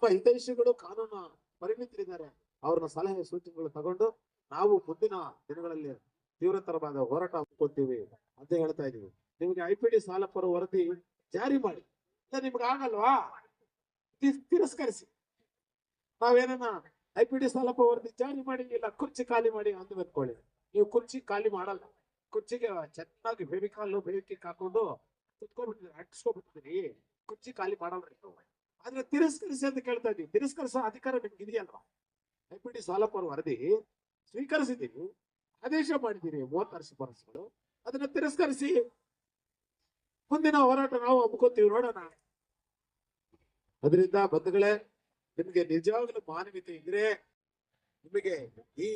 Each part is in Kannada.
ನಮ್ಮ ಹಿತೈಷಿಗಳು ಕಾನೂನು ಪರಿಣಿತರಿದ್ದಾರೆ, ಅವ್ರನ್ನ ಸಲಹೆ ಸೂಚನೆಗಳು ತಗೊಂಡು ನಾವು ಮುಂದಿನ ದಿನಗಳಲ್ಲಿ ತೀವ್ರತರವಾದ ಹೋರಾಟ ಹಮ್ಮಿಕೊಳ್ತೀವಿ ಅಂತ ಹೇಳ್ತಾ ಇದೀವಿ. ನಿಮ್ಗೆ IPD ಸಾಲಪರ ವರದಿ ಜಾರಿ ಮಾಡಿ, ನಿಮ್ಗೆ ಆಗಲ್ವಾ ತಿರಸ್ಕರಿಸಿ. ನಾವೇನ IPD ಸಾಲಪ ವರದಿ ಜಾರಿ ಮಾಡಿ ಇಲ್ಲ ಕುರ್ಚಿ ಖಾಲಿ ಮಾಡಿ ಅಂತ ಬೆತ್ಕೊಳ್ಳಿ. ನೀವು ಕುರ್ಚಿ ಖಾಲಿ ಮಾಡಲ್ಲ, ಕುರ್ಚಿಗೆ ಚೆನ್ನಾಗಿ ಫೆವಿಕಿಕ್ ಹಾಕೊಂಡು ಕುತ್ಕೊಂಡ್ಬಿಟ್ಟಿದ್ರಿ, ಅಂಟಿಸ್ಕೊಂಡ್ಬಿಟ್ಟಿದ್ರಿ, ಕುರ್ಚಿ ಖಾಲಿ ಮಾಡಲ್ರಿ. ಆದ್ರೆ ತಿರಸ್ಕರಿಸಿ ಅಂತ ಕೇಳ್ತಾ ಇದೀವಿ. ತಿರಸ್ಕರಿಸೋ ಅಧಿಕಾರ ನಿಮ್ಗೆ ಇದೆಯಲ್ವಾ? IPD ಸಾಲಪರ ವರದಿ ಸ್ವೀಕರಿಸಿದ್ದೀವಿ, ಆದೇಶ ಮಾಡಿದ್ದೀರಿ 36 ಶಿಫಾರಸುಗಳು, ಅದನ್ನ ತಿರಸ್ಕರಿಸಿ. ಮುಂದಿನ ಹೋರಾಟ ನಾವು ಹಮ್ಮಿಕೊತೀವಿ, ನೋಡೋಣ. ಅದರಿಂದ ಬಂಧುಗಳೇ, ನಿಮ್ಗೆ ನಿಜವಾಗ್ಲೂ ಮಾನವೀಯತೆ ಇದ್ರೆ, ನಿಮಗೆ ಈ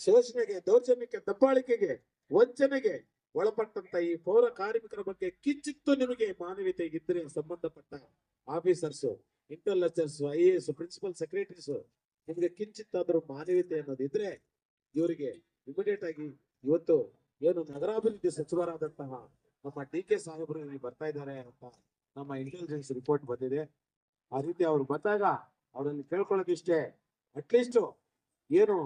ಶೋಷಣೆಗೆ, ದೌರ್ಜನ್ಯಕ್ಕೆ, ದಬ್ಬಾಳಿಕೆಗೆ, ವಂಚನೆಗೆ ಒಳಪಟ್ಟಂತ ಈ ಪೌರ ಕಾರ್ಮಿಕರ ಬಗ್ಗೆ ಕಿಂಚಿತ್ತು ನಿಮಗೆ ಮಾನವೀಯತೆ ಇದ್ರೆ, ಸಂಬಂಧಪಟ್ಟ officers, intelligence, IAS, principal secretaries, ನಿಮ್ಗೆ ಕಿಂಚಿತ್ತಾದ್ರೂ ಮಾನವೀಯತೆ ಅನ್ನೋದಿದ್ರೆ ಇವರಿಗೆ ಇಮಿಡಿಯೇಟ್ ಆಗಿ ಇವತ್ತು ಏನು ನಗರಾಭಿವೃದ್ಧಿ ಸಚಿವರಾದಂತಹ ನಮ್ಮ DK ಸಾಹೇಬರು ಇಲ್ಲಿ ಬರ್ತಾ ಇದ್ದಾರೆ ಅಂತ ನಮ್ಮ ಇಂಟೆಲಿಜೆನ್ಸ್ ರಿಪೋರ್ಟ್ ಬಂದಿದೆ. ಆ ರೀತಿ ಅವ್ರು ಬಂದಾಗ ಅವರಲ್ಲಿ ಕೇಳ್ಕೊಳ್ಳೋದಿಷ್ಟೇ, ಅಟ್ಲೀಸ್ಟ್ ಏನು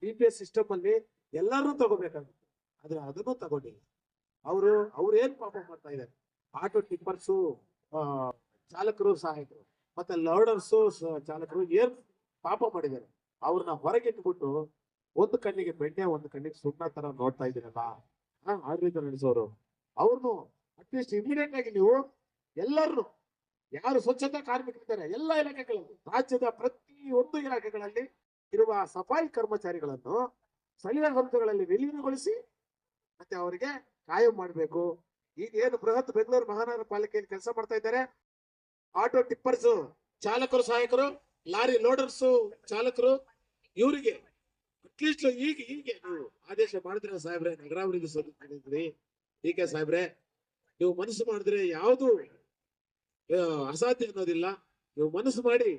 TPS ಸಿಸ್ಟಮ್ ಅಲ್ಲಿ ಎಲ್ಲರೂ ತಗೋಬೇಕಾಗುತ್ತೆ, ಆದ್ರೆ ಅದನ್ನು ತಗೊಂಡಿಲ್ಲ. ಅವ್ರು ಏನ್ ಪಾಪ ಮಾಡ್ತಾ ಇದ್ದಾರೆ? ಆಟೋ ಟಿಪ್ಪರ್ಸು ಚಾಲಕರು, ಸಹಾಯಕರು ಮತ್ತೆ ಲೋಡರ್ಸು ಚಾಲಕರು ಏನ್ ಪಾಪ ಮಾಡಿದ್ದಾರೆ? ಅವ್ರನ್ನ ಹೊರಗಿಟ್ಬಿಟ್ಟು ಒಂದು ಕಣ್ಣಿಗೆ ಬೆಣ್ಣೆ ಒಂದು ಕಣ್ಣಿಗೆ ಸುಣ್ಣ ತರ ನೋಡ್ತಾ ಇದ್ದೀರಲ್ಲ ಆಡಳಿತ ನಡೆಸೋರು. ಅವ್ರನ್ನು ಅಟ್ಲೀಸ್ಟ್ ಇಮಿಡಿಯೇಟ್ ಆಗಿ ನೀವು ಎಲ್ಲರೂ ಯಾರು ಸ್ವಚ್ಛತಾ ಕಾರ್ಮಿಕರಿದ್ದಾರೆ ಎಲ್ಲ ಇಲಾಖೆಗಳಲ್ಲಿ, ರಾಜ್ಯದ ಪ್ರತಿಯೊಂದು ಇಲಾಖೆಗಳಲ್ಲಿ ಇರುವ ಸಫಾಯಿ ಕರ್ಮಚಾರಿಗಳನ್ನು ಸ್ಥಳೀಯ ಸಂಸ್ಥೆಗಳಲ್ಲಿ ವಿಲೀನಗೊಳಿಸಿ ಮತ್ತೆ ಅವರಿಗೆ ಕಾಯಂ ಮಾಡಬೇಕು. ಈಗ ಏನು ಬೃಹತ್ ಬೆಂಗಳೂರು ಮಹಾನಗರ ಪಾಲಿಕೆಯಲ್ಲಿ ಕೆಲಸ ಮಾಡ್ತಾ ಇದ್ದಾರೆ ಆಟೋ ಟಿಪ್ಪರ್ಸ್ ಚಾಲಕರು, ಸಹಾಯಕರು, ಲಾರಿ ಲೋಡರ್ಸ್ ಚಾಲಕರು, ಇವರಿಗೆ ಅಟ್ಲೀಸ್ಟ್ ಈಗ ನೀವು ಆದೇಶ ಮಾಡಿದ್ರೆ ಸಾಹೇಬ್ರೆ, ನಗರಾಭಿವೃದ್ಧಿ ಸಚಿವರಿದ್ರಿ DK ಸಾಹೇಬ್ರೆ, ನೀವು ಮನಸ್ಸು ಮಾಡಿದ್ರೆ ಯಾವುದು ಅಸಾಧ್ಯ ಅನ್ನೋದಿಲ್ಲ. ನೀವು ಮನಸ್ಸು ಮಾಡಿ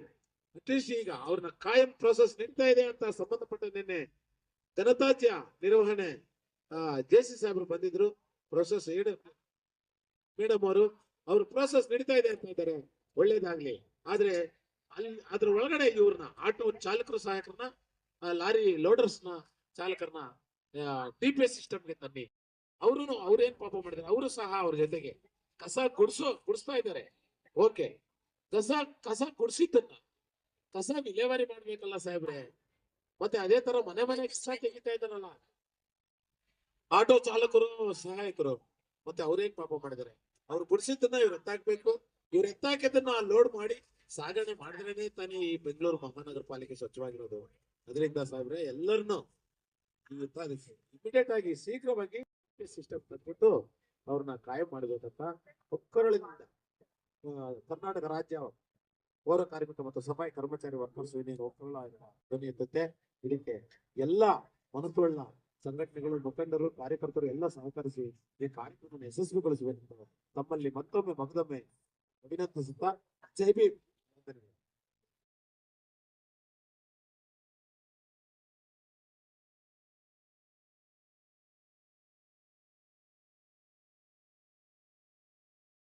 ಅಟ್ಲೀಸ್ಟ್ ಈಗ ಅವ್ರನ್ನ ಕಾಯಂ ಪ್ರೋಸೆಸ್ ನಡೀತಾ ಇದೆ ಅಂತ ಸಂಬಂಧಪಟ್ಟ ನಿನ್ನೆ ಘನತ್ಯಾಜ್ಯ ನಿರ್ವಹಣೆ JC ಸಾಹೇಬ್ರು ಬಂದಿದ್ರು, ಪ್ರೋಸೆಸ್ ಮೇಡಮ್ ಅವ್ರ ಪ್ರೋಸೆಸ್ ನಡೀತಾ ಇದೆ ಅಂತ ಇದ್ದಾರೆ, ಒಳ್ಳೇದಾಗ್ಲಿ. ಆದ್ರೆ ಅದ್ರ ಒಳಗಡೆ ಇವ್ರನ್ನ ಆಟೋ ಚಾಲಕರು, ಸಹಾಯಕರನ್ನ, ಲಾರಿ ಲೋಡರ್ಸ್ನ ಚಾಲಕರನ್ನ TPS ಸಿಸ್ಟಮ್ಗೆ ತನ್ನಿ. ಅವ್ರೇನ್ ಪಾಪ ಮಾಡಿದಾರೆ? ಅವರು ಸಹ ಅವ್ರ ಜೊತೆಗೆ ಕಸ ಗುಡಿಸ್ತಾ ಇದ್ದಾರೆ. ಓಕೆ, ಕಸ ಗುಡಿಸಿದ್ದನ್ನ ಕಸ ವಿಲೇವಾರಿ ಮಾಡ್ಬೇಕಲ್ಲ ಸಾಹೇಬ್ರೆ. ಮತ್ತೆ ಅದೇ ತರ ಮನೆ ಕಸ ತೆಗಿತಾ ಇದ್ದಾರಲ್ಲ ಆಟೋ ಚಾಲಕರು, ಸಹಾಯಕರು, ಮತ್ತೆ ಅವ್ರೇನ್ ಪಾಪ ಮಾಡಿದಾರೆ? ಅವ್ರು ಗುಡಿಸಿದ್ದನ್ನ ಇವ್ರು ಎತ್ತಾಕ್ಬೇಕು. ಇವ್ರು ಎತ್ತಾಕಿದ್ದನ್ನ ಲೋಡ್ ಮಾಡಿ ಸಾಗಣೆ ಮಾಡಿದ್ರೇನೆ ತಾನೇ ಈ ಬೆಂಗಳೂರು ಮಹಾನಗರ ಪಾಲಿಕೆ ಸ್ವಚ್ಛವಾಗಿರೋದು. ಅದರಿಂದ ಸಾಹೇಬ್ರೆ, ಎಲ್ಲರನ್ನು ಇಮಿಡಿಯೇಟ್ ಆಗಿ ಶೀಘ್ರವಾಗಿ ಸಿಸ್ಟಮ್ ತಂದ್ಬಿಟ್ಟು ಅವ್ರನ್ನ ಕಾಯಂ ಮಾಡಬೇಕಂತ ಒಕ್ಕರಳಿನಿಂದ ಕರ್ನಾಟಕ ರಾಜ್ಯ ಪೌರ ಕಾರ್ಮಿಕ ಮತ್ತು ಸಫಾಯಿ ಕರ್ಮಚಾರಿ ವರ್ಕರ್ಸ್ ಯೂನಿಯನ್ ಒಕ್ಕರಳ ಧ್ವನಿ ಎತ್ತುತ್ತೆ. ಇದಕ್ಕೆ ಎಲ್ಲ ಮನಸ್ಸುಳ್ಳ ಸಂಘಟನೆಗಳು, ಮುಖಂಡರು, ಕಾರ್ಯಕರ್ತರು ಎಲ್ಲ ಸಹಕರಿಸಿ ಈ ಕಾರ್ಯಕ್ರಮವನ್ನು ಯಶಸ್ವಿಗೊಳಿಸಬೇಕು ತಮ್ಮಲ್ಲಿ ಮತ್ತೊಮ್ಮೆ ಅಭಿನಂದಿಸುತ್ತಾ, ಜೈ ಭೀಮ್.